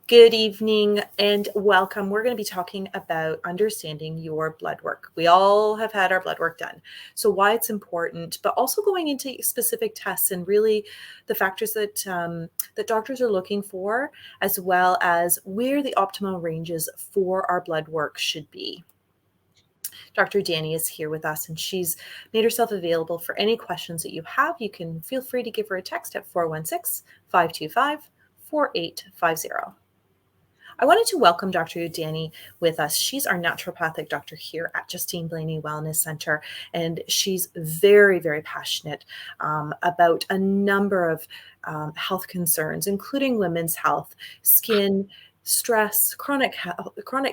Good evening and welcome. We're going to be talking about understanding your blood work. We all have had our blood work done. So, why it's important, but also going into specific tests and really the factors that doctors are looking for, as well as where the optimal ranges for our blood work should be. Dr. Danny is here with us and she's made herself available for any questions that you have. You can feel free to give her a text at 416 525 4850. I wanted to welcome Dr. Udani with us. She's our naturopathic doctor here at Justine Blainey Wellness Center, and she's very, very passionate about a number of health concerns, including women's health, skin, stress, chronic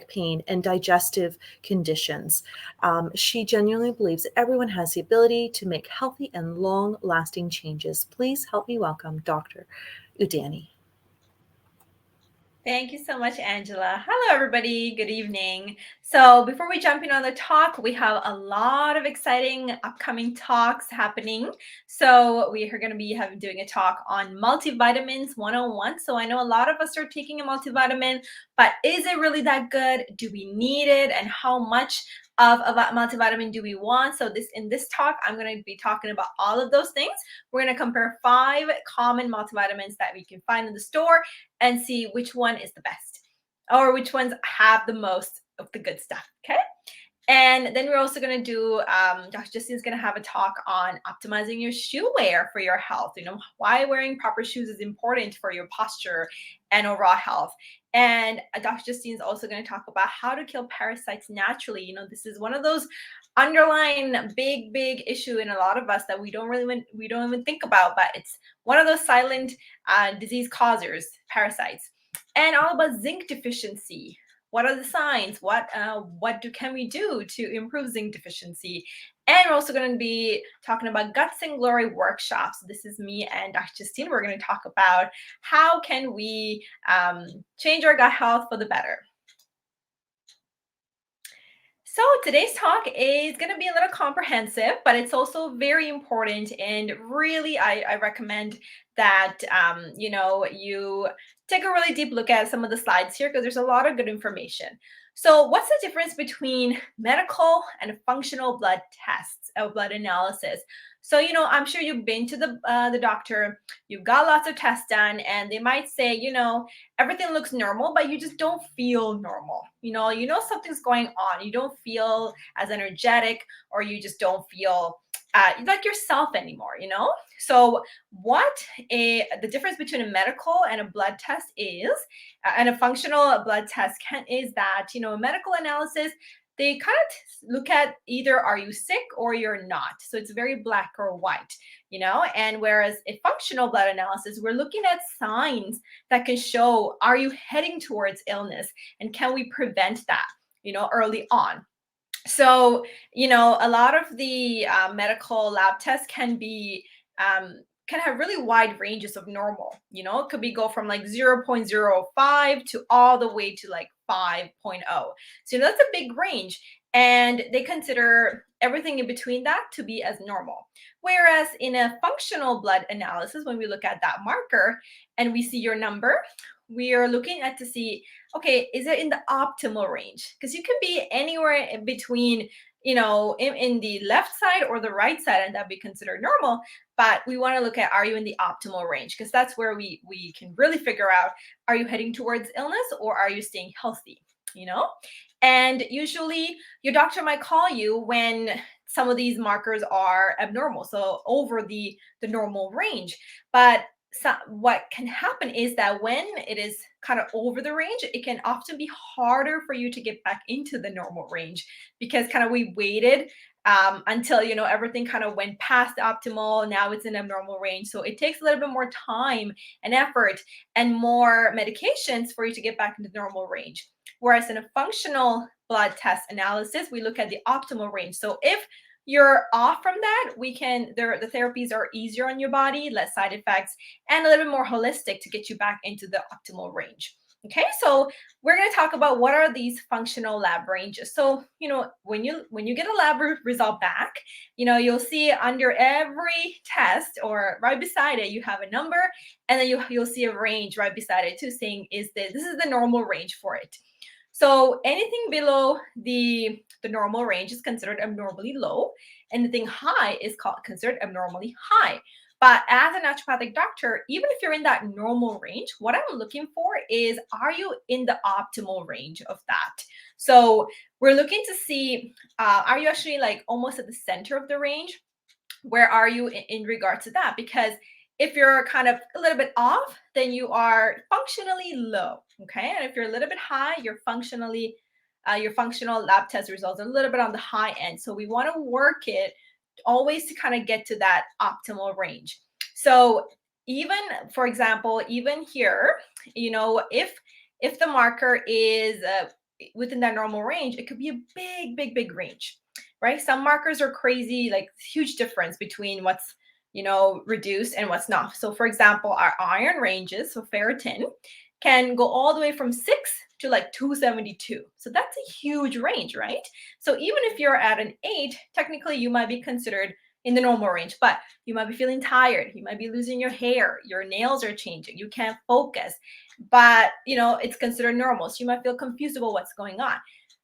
pain, and digestive conditions. She genuinely believes that everyone has the ability to make healthy and long-lasting changes. Please help me welcome Dr. Udani. Thank you so much, Angela. Hello, everybody. Good evening. So before we jump in on the talk, we have a lot of exciting upcoming talks happening. So we are going to be doing a talk on multivitamins 101. So I know a lot of us are taking a multivitamin, but is it really that good? Do we need it? And how much of a multivitamin do we want? So in this talk, I'm going to be talking about all of those things. We're going to compare 5 common multivitamins that we can find in the store and see which one is the best or which ones have the most of the good stuff. Okay. And then we're also going to do, Dr. Justine is going to have a talk on optimizing your shoe wear for your health. You know, why wearing proper shoes is important for your posture and overall health. And Dr. Justine is also going to talk about how to kill parasites naturally. You know, this is one of those underlying big issue in a lot of us that we don't even think about, but it's one of those silent disease causers, parasites. And all about zinc deficiency. What are the signs? What can we do to improve zinc deficiency? And we're also going to be talking about Guts and Glory workshops. This is me and Dr. Justine. We're going to talk about how can we change our gut health for the better. So today's talk is going to be a little comprehensive, but it's also very important. And really, I recommend that, you take a really deep look at some of the slides here because there's a lot of good information. So what's the difference between medical and functional blood tests or blood analysis? So, you know, I'm sure you've been to the doctor, you've got lots of tests done, and they might say, you know, everything looks normal, but you just don't feel normal. You know something's going on. You don't feel as energetic, or you just don't feel like yourself anymore. You know. So the difference between a medical and a blood test is, and a functional blood test is that, you know, a medical analysis, they kind of look at either are you sick or you're not. So it's very black or white, you know, and whereas a functional blood analysis, we're looking at signs that can show, are you heading towards illness and can we prevent that, you know, early on. So, you know, a lot of the medical lab tests can have really wide ranges of normal. You know, it could be go from like 0.05 to all the way to like 5.0. So that's a big range. And they consider everything in between that to be as normal. Whereas in a functional blood analysis, when we look at that marker and we see your number, we are looking at to see, okay, is it in the optimal range? Because you can be anywhere in between, you know, in the left side or the right side, and that'd be considered normal. But we want to look at, are you in the optimal range? Because that's where we can really figure out, are you heading towards illness or are you staying healthy, you know? And usually your doctor might call you when some of these markers are abnormal, so over the normal range. But what can happen is that when it is kind of over the range, it can often be harder for you to get back into the normal range because kind of we waited until, you know, everything kind of went past optimal. Now it's in a normal range. So it takes a little bit more time and effort and more medications for you to get back into normal range. Whereas in a functional blood test analysis, we look at the optimal range. So if you're off from that, the therapies are easier on your body, less side effects, and a little bit more holistic to get you back into the optimal range. Okay, so we're going to talk about what are these functional lab ranges. So, when you get a lab result back, you'll see under every test or right beside it, you have a number, and then you'll see a range right beside it too, saying this is the normal range for it. So anything below the normal range is considered abnormally low, and anything high is considered abnormally high. But as a naturopathic doctor, even if you're in that normal range, what I'm looking for is, are you in the optimal range of that? So we're looking to see, are you actually like almost at the center of the range? Where are you in regard to that? Because if you're kind of a little bit off, then you are functionally low. Okay. And if you're a little bit high, your functional lab test results are a little bit on the high end. So we want to work it always to kind of get to that optimal range. So even, for example, even here, if the marker is within that normal range, it could be a big range, right? Some markers are crazy, like huge difference between what's reduced and what's not. So for example, our iron ranges, so ferritin, can go all the way from 6 to like 272. So that's a huge range, right? So even if you're at an 8, technically you might be considered in the normal range, but you might be feeling tired, you might be losing your hair, your nails are changing, you can't focus, but it's considered normal. So you might feel confused about what's going on.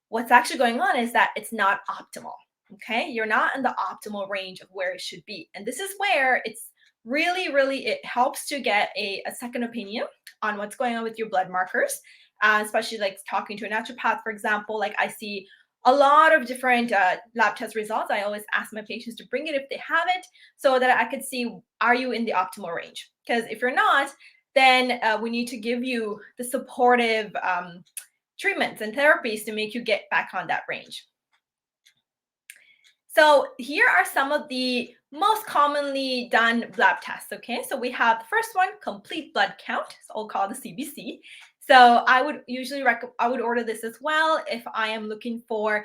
What's actually going on is that it's not optimal. Okay, you're not in the optimal range of where it should be. And this is where it's really, it helps to get a second opinion on what's going on with your blood markers, especially like talking to a naturopath, for example. Like I see a lot of different lab test results. I always ask my patients to bring it if they have it, so that I could see, are you in the optimal range? Because if you're not, then we need to give you the supportive treatments and therapies to make you get back on that range. So here are some of the most commonly done lab tests. Okay, so we have the first one, complete blood count, so I'll call the CBC. So I would usually order this as well if I am looking for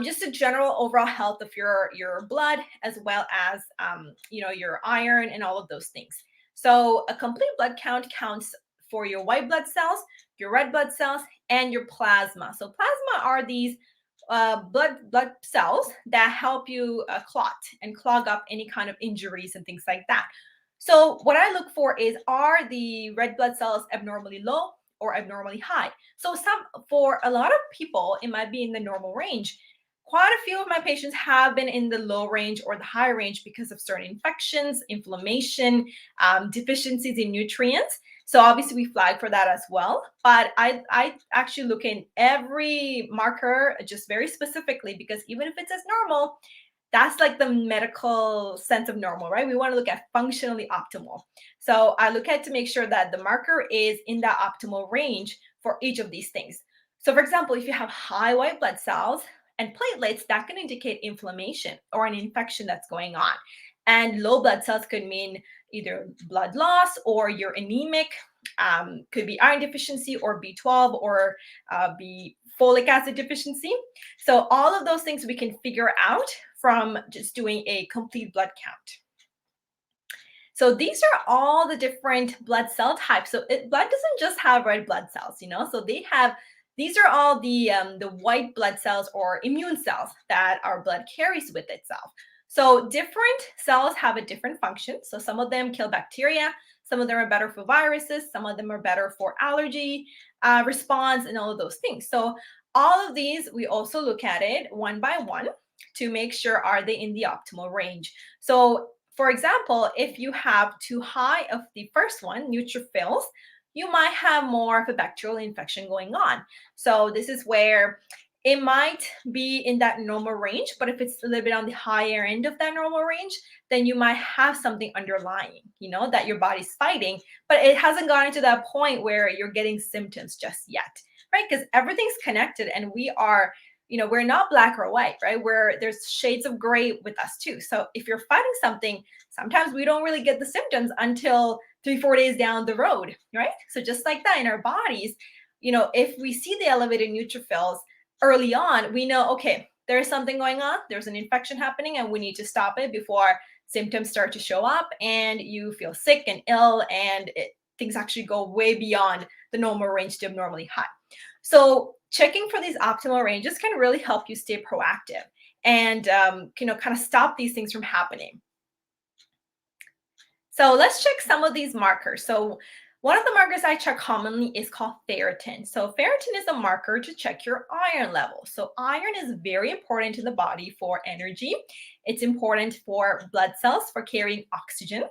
just a general overall health of your blood, as well as your iron and all of those things. So a complete blood count counts for your white blood cells, your red blood cells, and your plasma. So plasma are these blood cells that help you clot and clog up any kind of injuries and things like that. So what I look for is, are the red blood cells abnormally low or abnormally high? So for a lot of people, it might be in the normal range. Quite a few of my patients have been in the low range or the high range because of certain infections, inflammation, deficiencies in nutrients. So obviously we flag for that as well. But I actually look in every marker just very specifically, because even if it says normal, that's like the medical sense of normal, right? We want to look at functionally optimal. So I look at to make sure that the marker is in that optimal range for each of these things. So for example, if you have high white blood cells and platelets, that can indicate inflammation or an infection that's going on. And low blood cells could mean either blood loss, or you're anemic, could be iron deficiency or B12 or be folic acid deficiency. So all of those things we can figure out from just doing a complete blood count. So these are all the different blood cell types. So blood doesn't just have red blood cells, so these are all the white blood cells or immune cells that our blood carries with itself. So different cells have a different function. So some of them kill bacteria, some of them are better for viruses, some of them are better for allergy response and all of those things. So all of these, we also look at it one by one to make sure, are they in the optimal range. So for example, if you have too high of the first one, neutrophils, you might have more of a bacterial infection going on. So this is where it might be in that normal range, but if it's a little bit on the higher end of that normal range, then you might have something underlying, that your body's fighting, but it hasn't gotten to that point where you're getting symptoms just yet, right? Because everything's connected, and we are, we're not black or white, right? There's shades of gray with us too. So if you're fighting something, sometimes we don't really get the symptoms until 3-4 days down the road, right? So just like that in our bodies, if we see the elevated neutrophils early on, we know, okay, there's something going on, there's an infection happening, and we need to stop it before symptoms start to show up and you feel sick and ill, and things actually go way beyond the normal range to abnormally high. So checking for these optimal ranges can really help you stay proactive and kind of stop these things from happening. So let's check some of these markers. So one of the markers I check commonly is called ferritin. So ferritin is a marker to check your iron level. So iron is very important to the body for energy. It's important for blood cells for carrying oxygen.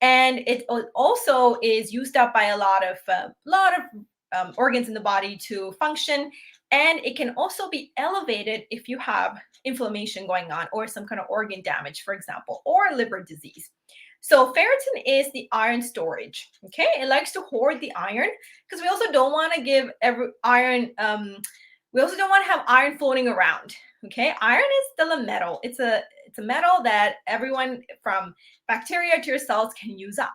And it also is used up by a lot of organs in the body to function. And it can also be elevated if you have inflammation going on or some kind of organ damage, for example, or liver disease. So ferritin is the iron storage. Okay, it likes to hoard the iron because we also don't want to give every iron. We also don't want to have iron floating around. Okay, iron is still a metal. It's a metal that everyone from bacteria to your cells can use up,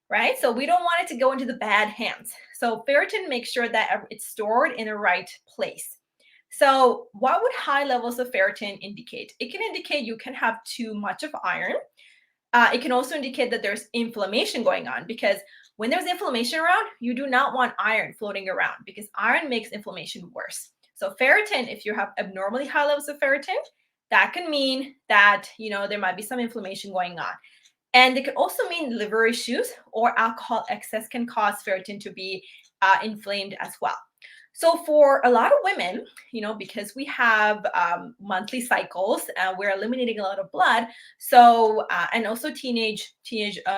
right? So we don't want it to go into the bad hands. So ferritin makes sure that it's stored in the right place. So what would high levels of ferritin indicate? It can indicate you can have too much of iron. It can also indicate that there's inflammation going on, because when there's inflammation around, you do not want iron floating around because iron makes inflammation worse. So ferritin, if you have abnormally high levels of ferritin, that can mean that there might be some inflammation going on. And it can also mean liver issues, or alcohol excess can cause ferritin to be inflamed as well. So for a lot of women, because we have monthly cycles, we're eliminating a lot of blood. So and also teenage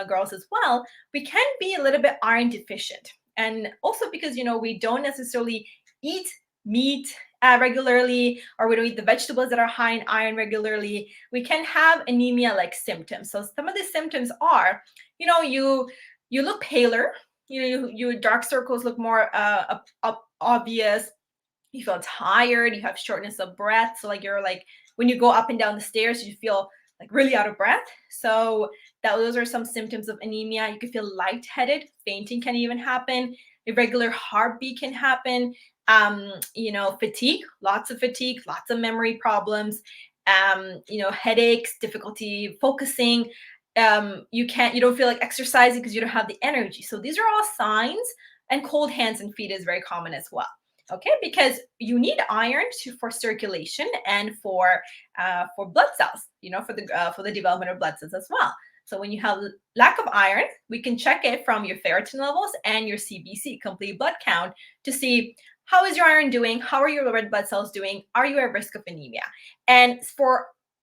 girls as well, we can be a little bit iron deficient. And also because we don't necessarily eat meat regularly, or we don't eat the vegetables that are high in iron regularly, we can have anemia-like symptoms. So some of the symptoms are, you look paler, your dark circles look more obvious. You feel tired, you have shortness of breath. So you're when you go up and down the stairs, you feel really out of breath. So those are some symptoms of anemia. You can feel lightheaded, fainting can even happen, irregular heartbeat can happen, fatigue, lots of memory problems, headaches, difficulty focusing. You don't feel like exercising because you don't have the energy. So these are all signs. And cold hands and feet is very common as well. Okay, because you need iron for circulation and for blood cells, for the development of blood cells as well. So when you have lack of iron, we can check it from your ferritin levels and your CBC, complete blood count, to see how is your iron doing, how are your red blood cells doing, are you at risk of anemia? And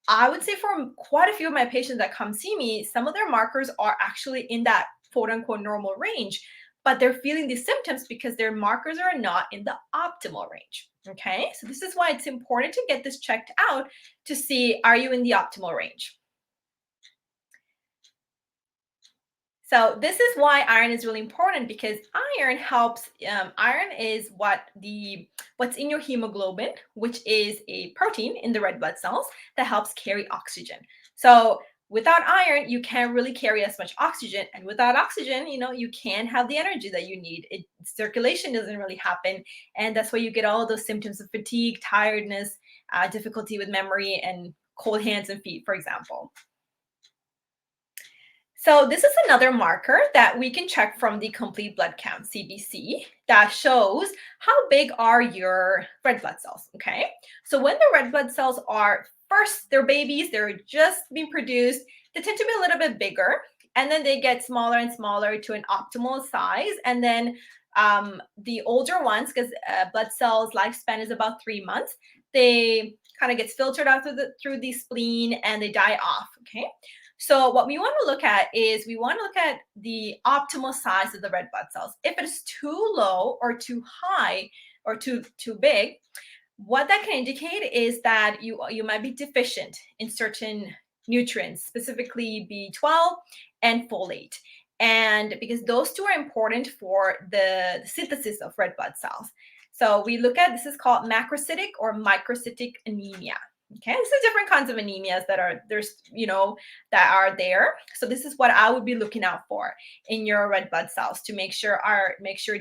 I would say for quite a few of my patients that come see me, some of their markers are actually in that quote unquote normal range, but they're feeling these symptoms because their markers are not in the optimal range. Okay, so this is why it's important to get this checked out to see, are you in the optimal range? So this is why iron is really important, because iron helps. Iron is what's in your hemoglobin, which is a protein in the red blood cells that helps carry oxygen. So without iron, you can't really carry as much oxygen, and without oxygen, you can't have the energy that you need. Circulation doesn't really happen, and that's why you get all those symptoms of fatigue, tiredness, difficulty with memory, and cold hands and feet, for example. So this is another marker that we can check from the complete blood count, CBC, that shows how big are your red blood cells, okay? So when the red blood cells are they're babies, they're just being produced, they tend to be a little bit bigger, and then they get smaller and smaller to an optimal size. And then the older ones, because blood cells lifespan is about 3 months, they kind of gets filtered out through the spleen and they die off, okay? So what we want to look at is the optimal size of the red blood cells. If it's too low or too high or too big, what that can indicate is that you might be deficient in certain nutrients, specifically B12 and folate. And because those two are important for the synthesis of red blood cells. So we look at, this is called macrocytic or microcytic anemia. Okay, this is different kinds of anemias that are there. So this is what I would be looking out for in your red blood cells to make sure,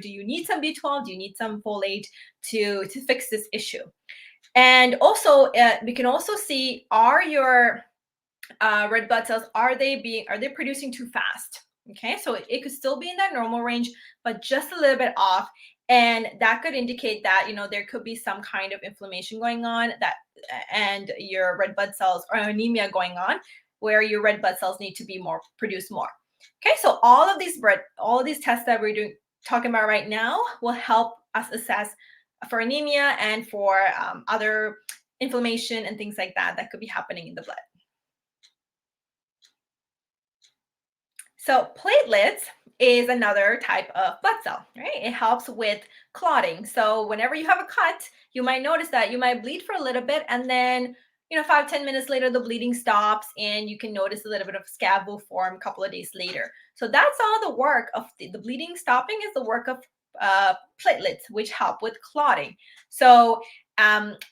do you need some B12? Do you need some folate to fix this issue? And also, we can also see, are your red blood cells, are they producing too fast? Okay, so it could still be in that normal range, but just a little bit off. And that could indicate that, there could be some kind of inflammation going on and your red blood cells or anemia going on where your red blood cells need to be produced more. Okay, so all of these tests that we're talking about right now will help us assess for anemia and for other inflammation and things like that could be happening in the blood. So platelets is another type of blood cell, right? It helps with clotting. So whenever you have a cut, you might notice that you might bleed for a little bit, and then 5-10 minutes later the bleeding stops, and you can notice a little bit of scab will form a couple of days later. So that's all the work of the bleeding stopping is the work of platelets, which help with clotting. So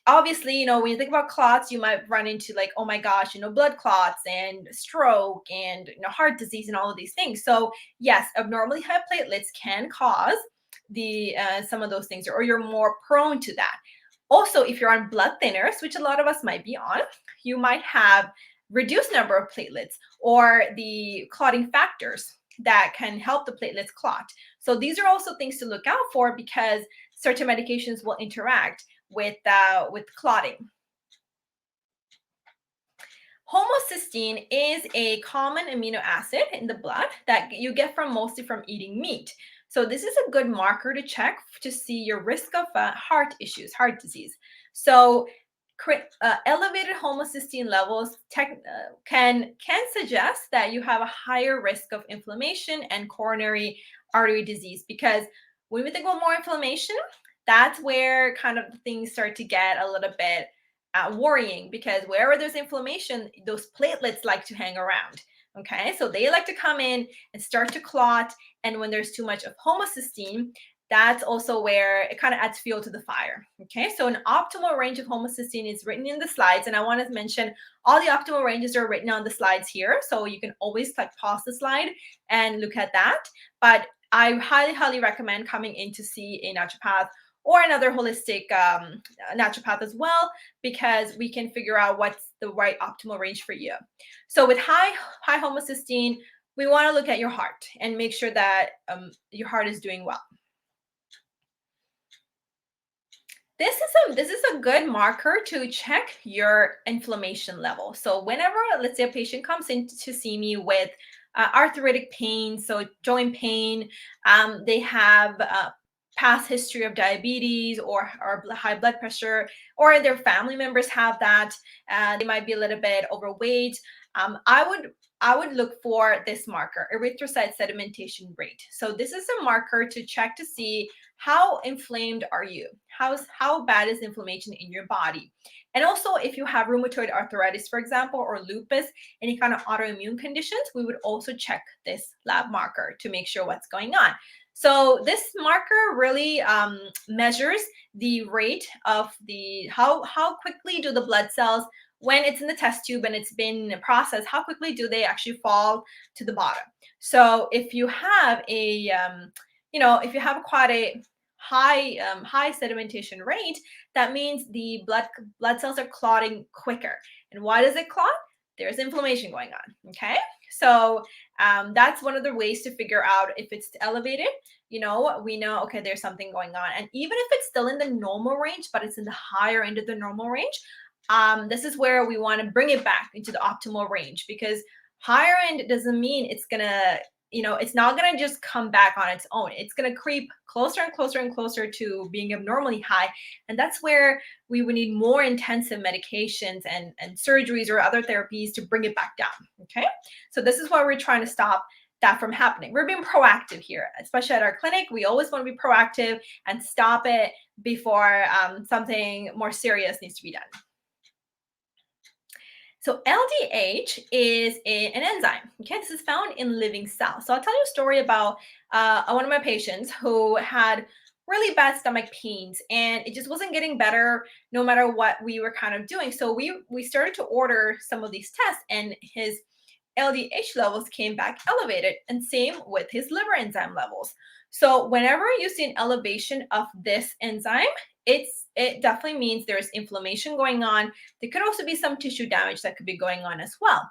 obviously, when you think about clots, you might run into like, oh my gosh, blood clots and stroke and heart disease and all of these things. So yes, abnormally high platelets can cause the some of those things, or you're more prone to that. Also, if you're on blood thinners, which a lot of us might be on, you might have reduced number of platelets or the clotting factors that can help the platelets clot. So these are also things to look out for because certain medications will interact with clotting. Homocysteine is a common amino acid in the blood that you get mostly from eating meat. So this is a good marker to check to see your risk of heart issues, heart disease. So elevated homocysteine levels can suggest that you have a higher risk of inflammation and coronary artery disease, because when we think about more inflammation, that's where kind of things start to get a little bit worrying, because wherever there's inflammation, those platelets like to hang around. Okay, so they like to come in and start to clot. And when there's too much of homocysteine, that's also where it kind of adds fuel to the fire. Okay, so an optimal range of homocysteine is written in the slides. And I want to mention all the optimal ranges are written on the slides here. So you can always pause the slide and look at that. But I highly, highly recommend coming in to see a naturopath or another holistic naturopath as well, because we can figure out what's the right optimal range for you. So with high homocysteine, we want to look at your heart and make sure that your heart is doing well. This is a good marker to check your inflammation level. So whenever, let's say, a patient comes in to see me with arthritic pain, so joint pain, they have past history of diabetes or high blood pressure, or their family members have that, they might be a little bit overweight, I would look for this marker, erythrocyte sedimentation rate. So this is a marker to check to see how inflamed are you? How bad is inflammation in your body? And also, if you have rheumatoid arthritis, for example, or lupus, any kind of autoimmune conditions, we would also check this lab marker to make sure what's going on. So this marker really measures the rate of how quickly do the blood cells, when it's in the test tube and it's been processed, how quickly do they actually fall to the bottom. So if you have if you have quite a high sedimentation rate, that means the blood cells are clotting quicker. And why does it clot? There's inflammation going on. Okay, so that's one of the ways to figure out if it's elevated. We know, okay, there's something going on. And even if it's still in the normal range, but it's in the higher end of the normal range, this is where we want to bring it back into the optimal range, because higher end doesn't mean it's gonna, it's not gonna just come back on its own. It's gonna creep closer and closer and closer to being abnormally high. And that's where we would need more intensive medications and surgeries or other therapies to bring it back down. Okay, so this is why we're trying to stop that from happening. We're being proactive here, especially at our clinic. We always want to be proactive and stop it before something more serious needs to be done. So LDH is an enzyme. Okay, this is found in living cells. So I'll tell you a story about one of my patients who had really bad stomach pains, and it just wasn't getting better no matter what we were kind of doing. So we started to order some of these tests, and his LDH levels came back elevated, and same with his liver enzyme levels. So whenever you see an elevation of this enzyme, it definitely means there's inflammation going on. There could also be some tissue damage that could be going on as well.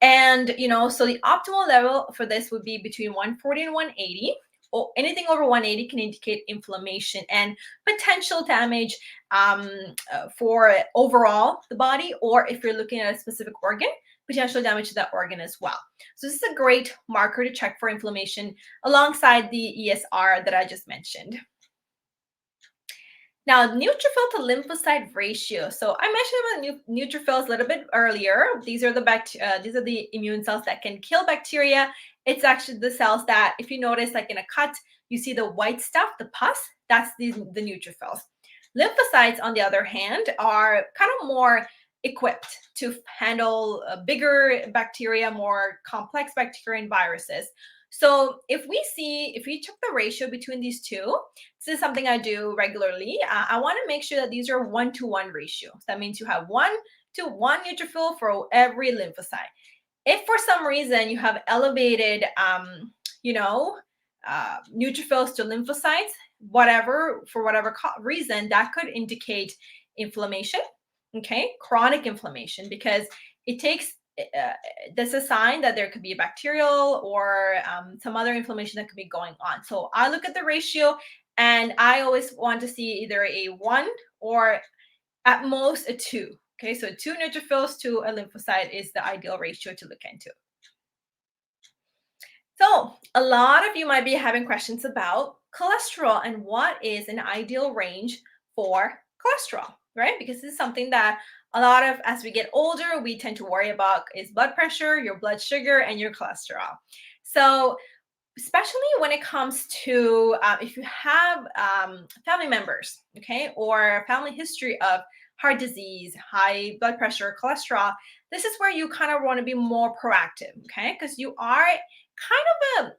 And, so the optimal level for this would be between 140 and 180. Or anything over 180 can indicate inflammation and potential damage for overall the body, or if you're looking at a specific organ, potential damage to that organ as well. So this is a great marker to check for inflammation alongside the ESR that I just mentioned. Now, neutrophil to lymphocyte ratio. So I mentioned about neutrophils a little bit earlier. These are the immune cells that can kill bacteria. It's actually the cells that, if you notice, like in a cut, you see the white stuff, the pus. That's the neutrophils. Lymphocytes, on the other hand, are kind of more equipped to handle bigger bacteria, more complex bacteria and viruses. So if we check the ratio between these two, this is something I do regularly. I want to make sure that these are 1-to-1 ratio. So that means you have 1-to-1 neutrophil for every lymphocyte. If for some reason you have elevated, neutrophils to lymphocytes, for whatever reason, that could indicate inflammation, okay, chronic inflammation, because it takes that's a sign that there could be a bacterial or some other inflammation that could be going on. So I look at the ratio, and I always want to see either a 1 or at most a 2. Okay, so 2 neutrophils to a lymphocyte is the ideal ratio to look into. So a lot of you might be having questions about cholesterol and what is an ideal range for cholesterol, right? Because this is something that a lot of, as we get older, we tend to worry about is blood pressure, your blood sugar, and your cholesterol. So especially when it comes to if you have family members, okay, or family history of heart disease, high blood pressure, cholesterol, this is where you kind of want to be more proactive, okay, because you are kind of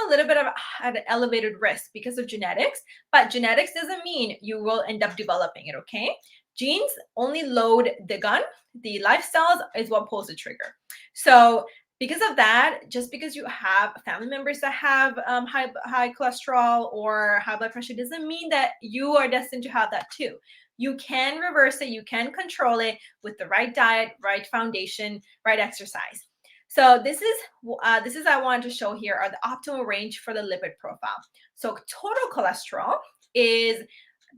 a little bit of at an elevated risk because of genetics, but genetics doesn't mean you will end up developing it, okay? Genes only load the gun, the lifestyles is what pulls the trigger. So because of that, just because you have family members that have high cholesterol or high blood pressure doesn't mean that you are destined to have that too. You can reverse it, you can control it with the right diet, right foundation, right exercise. So this is I wanted to show here are the optimal range for the lipid profile. So total cholesterol is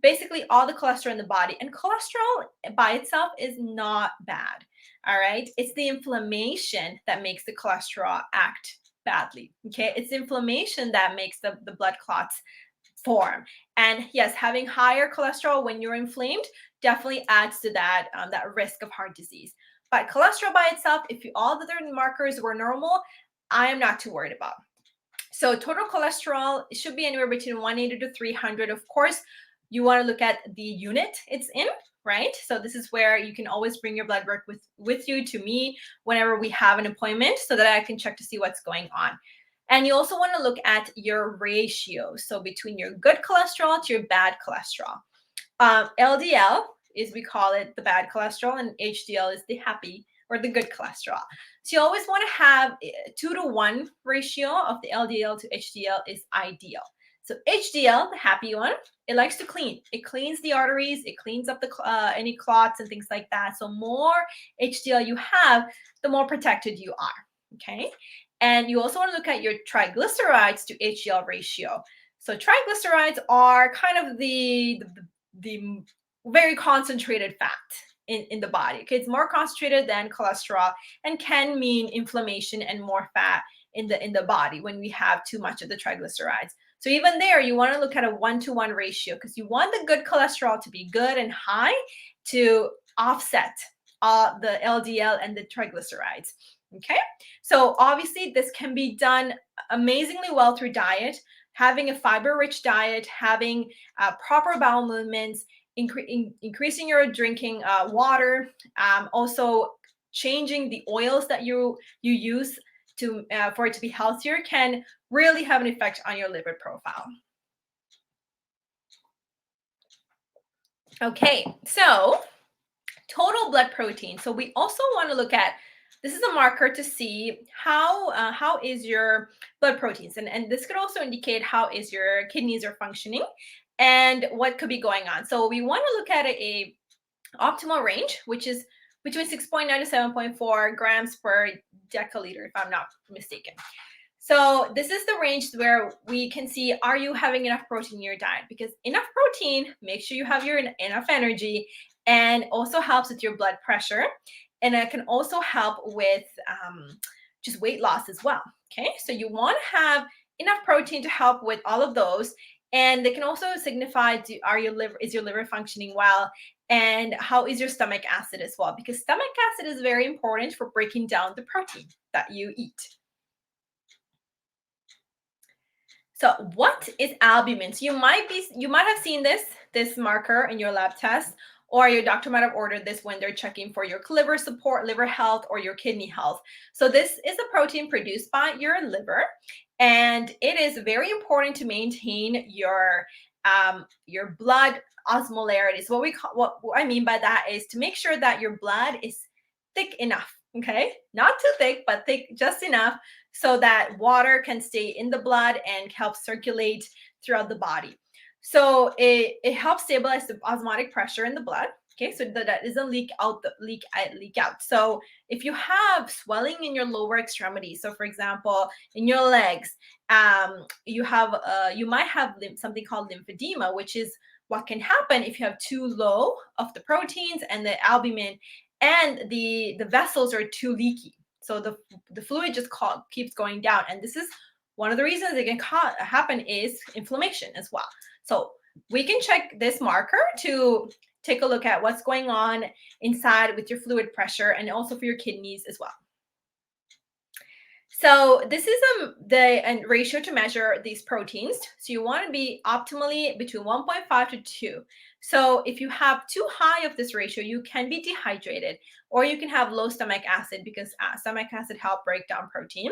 basically all the cholesterol in the body, and cholesterol by itself is not bad. All right, it's the inflammation that makes the cholesterol act badly. Okay, it's inflammation that makes the blood clots form. And yes, having higher cholesterol when you're inflamed definitely adds to that that risk of heart disease. But cholesterol by itself, if all the other markers were normal, I am not too worried about. So total cholesterol should be anywhere between 180 to 300. Of course, you want to look at the unit it's in, right? So this is where you can always bring your blood work with you to me whenever we have an appointment so that I can check to see what's going on. And you also want to look at your ratio. So between your good cholesterol to your bad cholesterol. LDL is, we call it the bad cholesterol, and HDL is the happy or the good cholesterol. So you always want to have a 2-to-1 ratio of the LDL to HDL is ideal. So HDL, the happy one, it likes to clean. It cleans the arteries. It cleans up the any clots and things like that. So more HDL you have, the more protected you are. Okay. And you also want to look at your triglycerides to HDL ratio. So triglycerides are kind of the very concentrated fat in the body. Okay, it's more concentrated than cholesterol and can mean inflammation and more fat in the body when we have too much of the triglycerides. So even there, you want to look at a 1-to-1 ratio because you want the good cholesterol to be good and high to offset the LDL and the triglycerides. Okay, so obviously this can be done amazingly well through diet, having a fiber-rich diet, having proper bowel movements, increasing your drinking water, also changing the oils that you use to for it to be healthier can really have an effect on your lipid profile. Okay, so total blood protein. So we also want to look at, this is a marker to see how is your blood proteins, and this could also indicate how is your kidneys are functioning and what could be going on. So we want to look at a optimal range, which is between 6.9 to 7.4 grams per deciliter, if I'm not mistaken. So this is the range where we can see, are you having enough protein in your diet? Because enough protein makes sure you have your enough energy, and also helps with your blood pressure. And it can also help with just weight loss as well. Okay, so you want to have enough protein to help with all of those. And they can also signify, is your liver functioning well? And how is your stomach acid as well? Because stomach acid is very important for breaking down the protein that you eat. So what is albumin? So you might have seen this marker in your lab test, or your doctor might have ordered this when they're checking for your liver support, liver health, or your kidney health. So this is a protein produced by your liver, and it is very important to maintain your blood osmolarity. So what I mean by that is to make sure that your blood is thick enough. Okay, not too thick, but thick just enough so that water can stay in the blood and help circulate throughout the body. So it helps stabilize the osmotic pressure in the blood. Okay, so that doesn't leak out. So if you have swelling in your lower extremities, so for example, in your legs, you might have something called lymphedema, which is what can happen if you have too low of the proteins and the albumin, and the vessels are too leaky. So the fluid just keeps going down, and this is one of the reasons it can happen is inflammation as well. So we can check this marker to take a look at what's going on inside with your fluid pressure, and also for your kidneys as well. So this is the ratio to measure these proteins. So you want to be optimally between 1.5 to 2. So if you have too high of this ratio, you can be dehydrated, or you can have low stomach acid, because stomach acid help break down protein.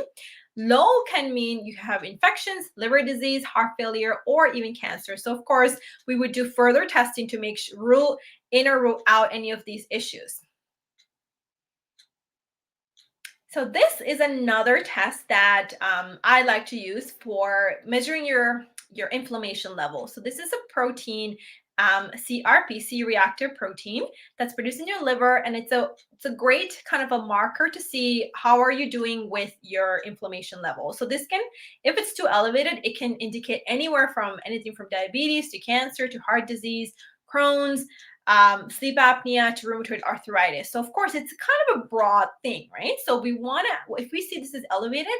Low can mean you have infections, liver disease, heart failure, or even cancer. So of course, we would do further testing to make rule in or rule out any of these issues. So this is another test that I like to use for measuring your inflammation level. So this is a protein, CRP, C-reactive protein, that's produced in your liver, and it's a great kind of a marker to see how are you doing with your inflammation level. So this can, if it's too elevated, it can indicate anywhere from anything from diabetes to cancer to heart disease, Crohn's, sleep apnea to rheumatoid arthritis. So of course, it's kind of a broad thing, right? So we want to, if we see this is elevated,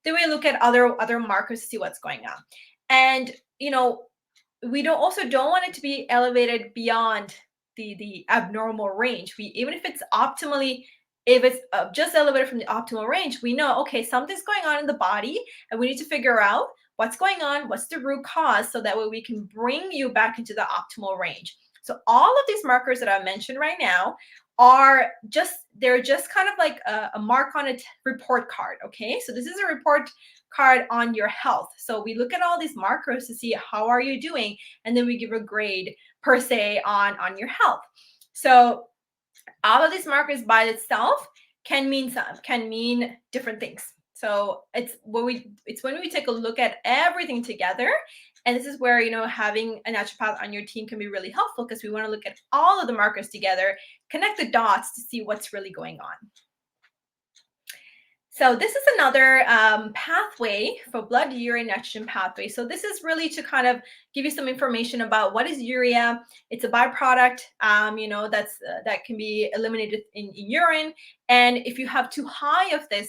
then we look at other markers to see what's going on. And we don't want it to be elevated beyond the abnormal range. Even if it's optimally, if it's just elevated from the optimal range, we know, okay, something's going on in the body, and we need to figure out what's going on, what's the root cause, so that way we can bring you back into the optimal range. So all of these markers that I mentioned right now they're just kind of like a mark on a report card. Okay, so this is a report card on your health. So we look at all these markers to see how are you doing, and then we give a grade per se on your health. So all of these markers by itself can mean different things. So it's when we take a look at everything together. And this is where, having a naturopath on your team can be really helpful, because we want to look at all of the markers together, connect the dots to see what's really going on. So this is another pathway for blood urea nitrogen pathway. So this is really to kind of give you some information about what is urea. It's a byproduct, that can be eliminated in urine. And if you have too high of this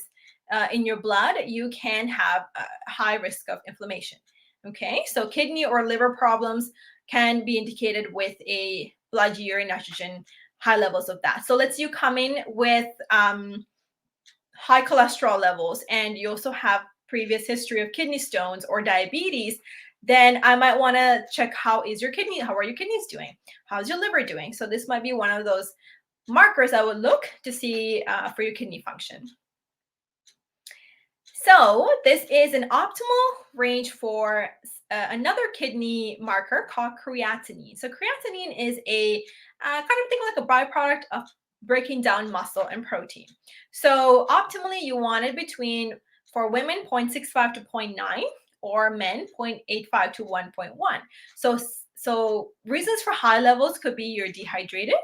in your blood, you can have a high risk of inflammation. Okay, so kidney or liver problems can be indicated with a blood urea nitrogen, high levels of that. So let's you come in with high cholesterol levels, and you also have previous history of kidney stones or diabetes, then I might want to check how are your kidneys doing? How's your liver doing? So this might be one of those markers I would look to see for your kidney function. So this is an optimal range for another kidney marker called creatinine. So creatinine is a kind of think like a byproduct of breaking down muscle and protein. So optimally, you want it between, for women, 0.65 to 0.9, or men, 0.85 to 1.1. So So reasons for high levels could be you're dehydrated,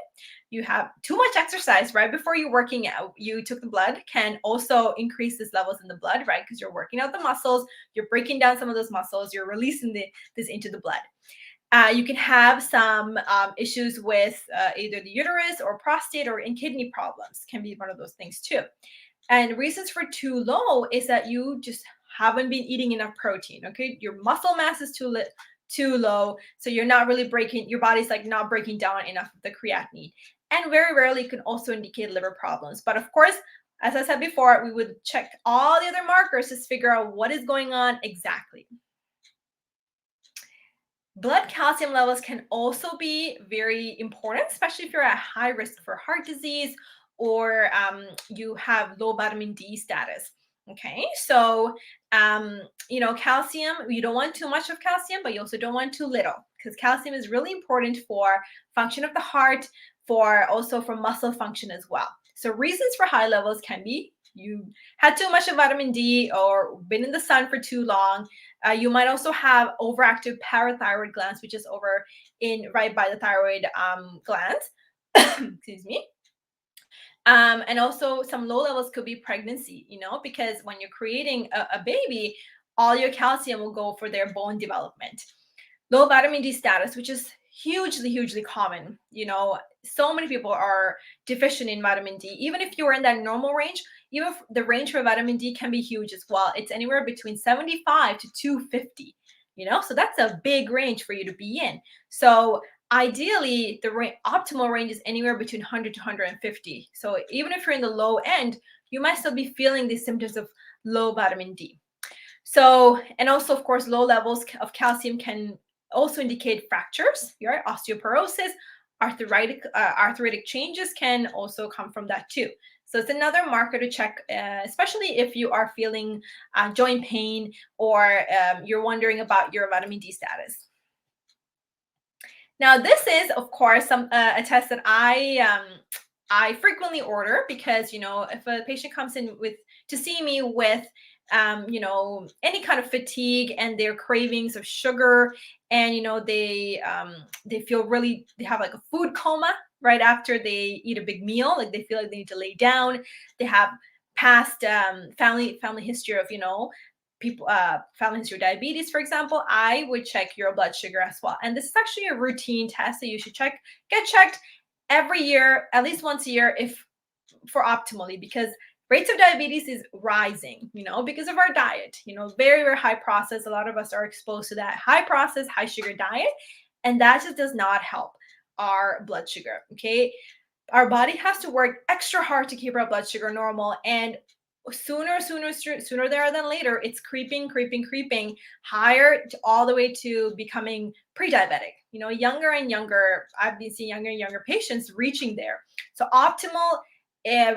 you have too much exercise right before you're working out, you took the blood, can also increase these levels in the blood, right? Because you're working out the muscles, you're breaking down some of those muscles, you're releasing this into the blood. You can have some issues with either the uterus or prostate or in kidney problems, can be one of those things too. And reasons for too low is that you just haven't been eating enough protein. Okay, your muscle mass is too low, so you're not really breaking. Your body's like not breaking down enough of the creatinine, and very rarely can also indicate liver problems. But of course, as I said before, we would check all the other markers to figure out what is going on exactly. Blood calcium levels can also be very important, especially if you're at high risk for heart disease or you have low vitamin D status. Okay, so calcium, you don't want too much of calcium, but you also don't want too little because calcium is really important for function of the heart, for also for muscle function as well. So reasons for high levels can be you had too much of vitamin D or been in the sun for too long. You might also have overactive parathyroid glands, which is over in right by the thyroid glands. Excuse me. And also some low levels could be pregnancy, because when you're creating a baby, all your calcium will go for their bone development. Low vitamin D status, which is hugely common. So many people are deficient in vitamin D. Even if you're in that normal range, even the range for vitamin D can be huge as well. It's anywhere between 75 to 250, so that's a big range for you to be in. So ideally, the optimal range is anywhere between 100 to 150. So even if you're in the low end, you might still be feeling these symptoms of low vitamin D. So, and also, of course, low levels of calcium can also indicate fractures, right? Osteoporosis, arthritic changes can also come from that too. So it's another marker to check, especially if you are feeling joint pain or you're wondering about your vitamin D status. Now, this is, of course, a test that I frequently order because if a patient comes in to see me with any kind of fatigue and their cravings of sugar, and they feel they have like a food coma right after they eat a big meal, like they feel like they need to lay down, they have past family history of people family history of diabetes, for example, I would check your blood sugar as well. And this is actually a routine test that you should get checked every year, at least once a year, if for optimally, because rates of diabetes is rising, because of our diet, very, very high processed. A lot of us are exposed to that high processed, high sugar diet, and that just does not help our blood sugar. Okay. Our body has to work extra hard to keep our blood sugar normal, and sooner there than later, it's creeping higher all the way to becoming pre-diabetic. Younger and younger, I've been seeing younger and younger patients reaching there. So optimal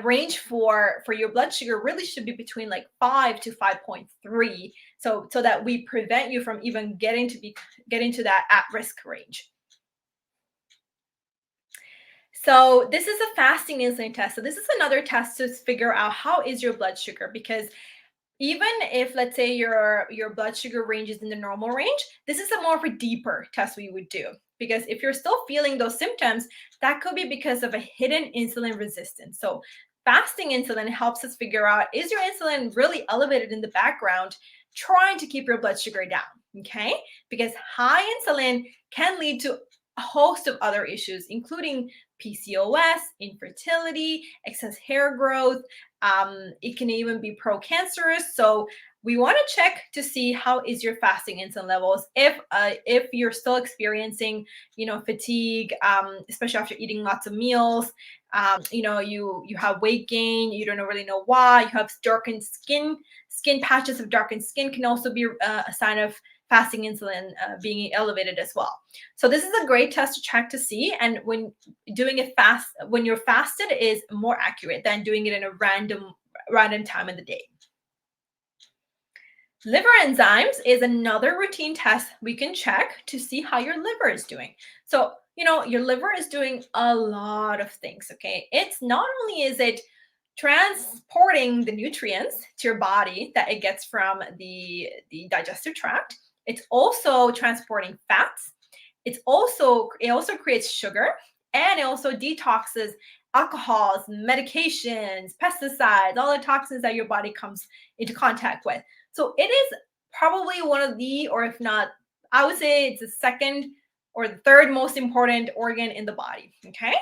range for your blood sugar really should be between like 5 to 5.3, so that we prevent you from even getting to that at-risk range. So this is a fasting insulin test. So this is another test to figure out how is your blood sugar, because even if, let's say, your blood sugar range is in the normal range, this is a more of a deeper test we would do, because if you're still feeling those symptoms, that could be because of a hidden insulin resistance. So fasting insulin helps us figure out, is your insulin really elevated in the background, trying to keep your blood sugar down, okay? Because high insulin can lead to a host of other issues, including PCOS, infertility, excess hair growth. It can even be pro-cancerous. So we want to check to see how is your fasting insulin levels. If you're still experiencing, fatigue, especially after eating lots of meals, you have weight gain, you don't really know why, you have darkened skin patches of darkened skin can also be a sign of fasting insulin being elevated as well. So this is a great test to check to see, and when doing it when you're fasted, is more accurate than doing it in a random time of the day. Liver enzymes is another routine test we can check to see how your liver is doing. So, your liver is doing a lot of things, okay? It's not only is it transporting the nutrients to your body that it gets from the digestive tract, it's also transporting fats, it also creates sugar, and it also detoxes alcohols, medications, pesticides, all the toxins that your body comes into contact with. So it is probably one of the, or if not, I would say it's the second or the third most important organ in the body. Okay.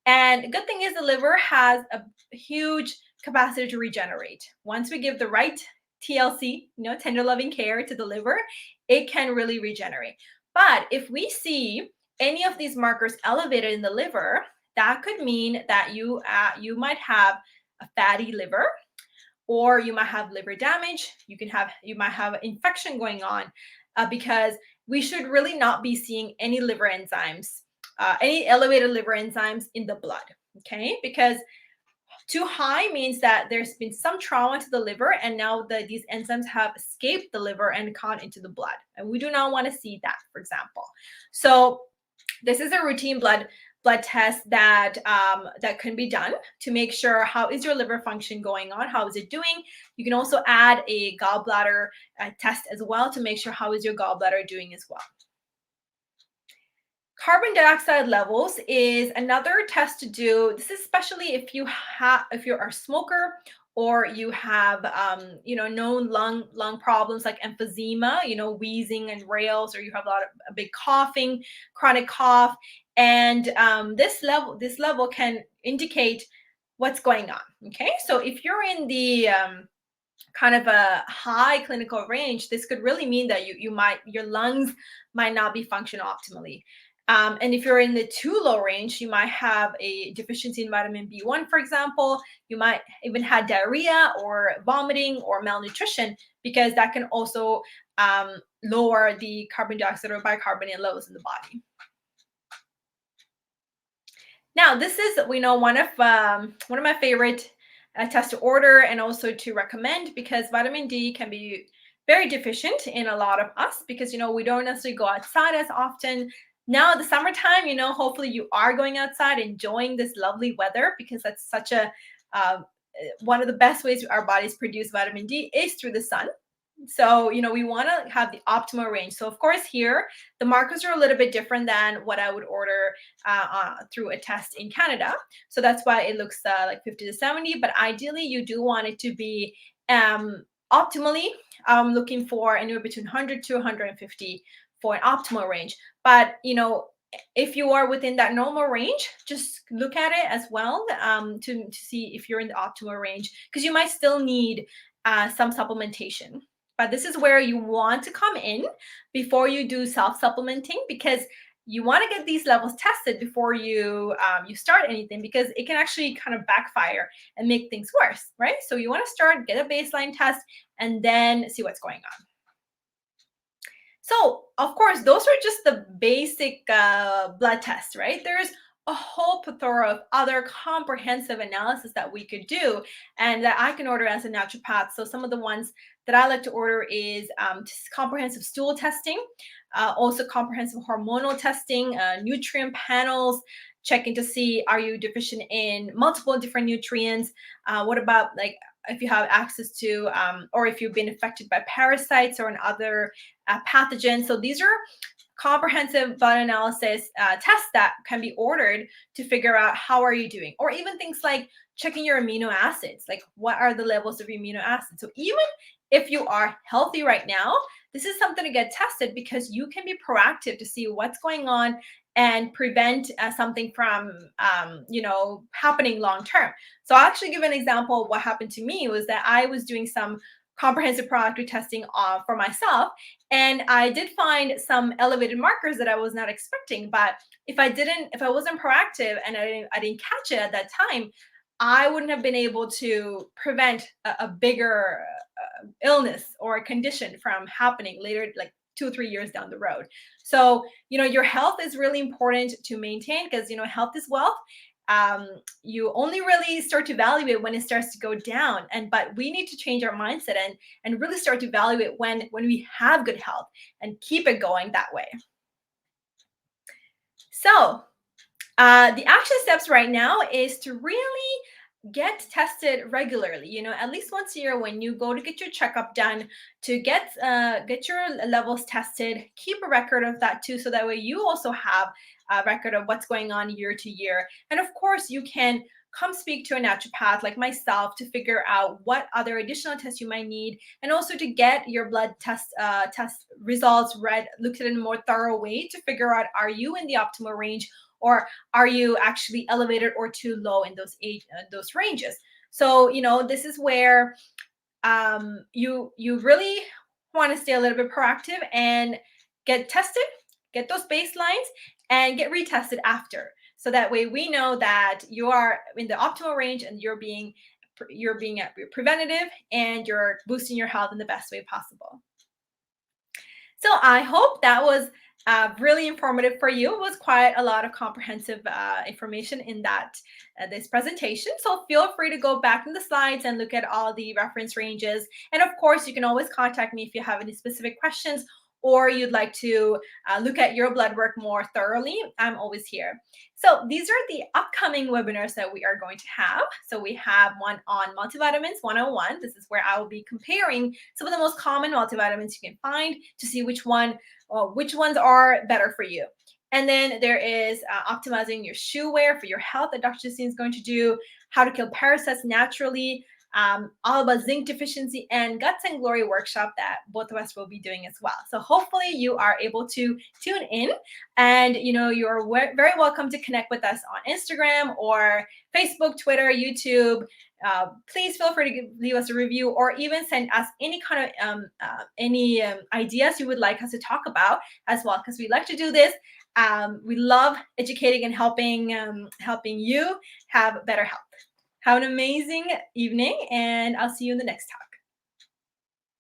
And the good thing is the liver has a huge capacity to regenerate. Once we give the right TLC, tender loving care to the liver, it can really regenerate. But if we see any of these markers elevated in the liver, that could mean that you might have a fatty liver, or you might have liver damage. You might have infection going on, because we should really not be seeing any liver enzymes, any elevated liver enzymes in the blood. Okay, because too high means that there's been some trauma to the liver, and now these enzymes have escaped the liver and gone into the blood, and we do not want to see that, for example. So this is a routine blood test that that can be done to make sure how is your liver function going on, how is it doing. You can also add a gallbladder test as well to make sure how is your gallbladder doing as well. Carbon dioxide levels is another test to do. This is especially if you're a smoker, or you have known lung problems like emphysema, wheezing and rales, or you have a big coughing, chronic cough, and this level can indicate what's going on. Okay, so if you're in the kind of a high clinical range, this could really mean that your lungs might not be functioning optimally. And if you're in the too low range, you might have a deficiency in vitamin B1, for example. You might even have diarrhea or vomiting or malnutrition, because that can also lower the carbon dioxide or bicarbonate levels in the body. Now, this is one of my favorite tests to order and also to recommend, because vitamin D can be very deficient in a lot of us, because we don't necessarily go outside as often. Now, the summertime, hopefully you are going outside, enjoying this lovely weather, because that's such a one of the best ways our bodies produce vitamin D is through the sun. So, we want to have the optimal range. So, of course, here the markers are a little bit different than what I would order through a test in Canada. So that's why it looks like 50 to 70. But ideally, you do want it to be optimally looking for anywhere between 100 to 150 for an optimal range. But, if you are within that normal range, just look at it as well to see if you're in the optimal range, because you might still need some supplementation. But this is where you want to come in before you do self-supplementing, because you want to get these levels tested before you start anything, because it can actually kind of backfire and make things worse, right? So you want to start, get a baseline test, and then see what's going on. So, of course, those are just the basic blood tests, right? There's a whole plethora of other comprehensive analysis that we could do and that I can order as a naturopath. So some of the ones that I like to order is comprehensive stool testing, also comprehensive hormonal testing, nutrient panels, checking to see are you deficient in multiple different nutrients. What about like if you have access to or if you've been affected by parasites or other pathogens. So these are comprehensive blood analysis tests that can be ordered to figure out how are you doing, or even things like checking your amino acids, like what are the levels of amino acids. So even if you are healthy right now, this is something to get tested, because you can be proactive to see what's going on and prevent something from happening long term. So I'll actually give an example of what happened to me. Was that I was doing some comprehensive proactive testing for myself, and I did find some elevated markers that I was not expecting. But if I wasn't proactive and I didn't catch it at that time, I wouldn't have been able to prevent a bigger illness or a condition from happening later, like 2 or 3 years down the road. So, your health is really important to maintain, because, health is wealth. You only really start to evaluate when it starts to go down, but we need to change our mindset and really start to evaluate when we have good health and keep it going that way. So the action steps right now is to really get tested regularly, at least once a year when you go to get your checkup done, to get your levels tested. Keep a record of that too, so that way you also have a record of what's going on year to year. And of course, you can come speak to a naturopath like myself to figure out what other additional tests you might need, and also to get your blood test results looked at in a more thorough way to figure out, are you in the optimal range, or are you actually elevated or too low in those ranges. So this is where you really want to stay a little bit proactive and get tested, get those baselines, and get retested after. So that way we know that you are in the optimal range and you're being preventative, and you're boosting your health in the best way possible. So I hope that was really informative for you. It was quite a lot of comprehensive information in this presentation. So feel free to go back in the slides and look at all the reference ranges. And of course, you can always contact me if you have any specific questions, or you'd like to look at your blood work more thoroughly. I'm always here. So these are the upcoming webinars that we are going to have. So we have one on multivitamins 101. This is where I will be comparing some of the most common multivitamins you can find to see which ones are better for you. And then there is optimizing your shoe wear for your health that Dr. Justine is going to do, how to kill parasites naturally, all about zinc deficiency, and Guts and Glory workshop that both of us will be doing as well. So hopefully you are able to tune in, and you're very welcome to connect with us on Instagram or Facebook, Twitter, YouTube. Please feel free to leave us a review, or even send us any kind of ideas you would like us to talk about as well, because we like to do this. We love educating and helping you have better health. Have an amazing evening, and I'll see you in the next talk.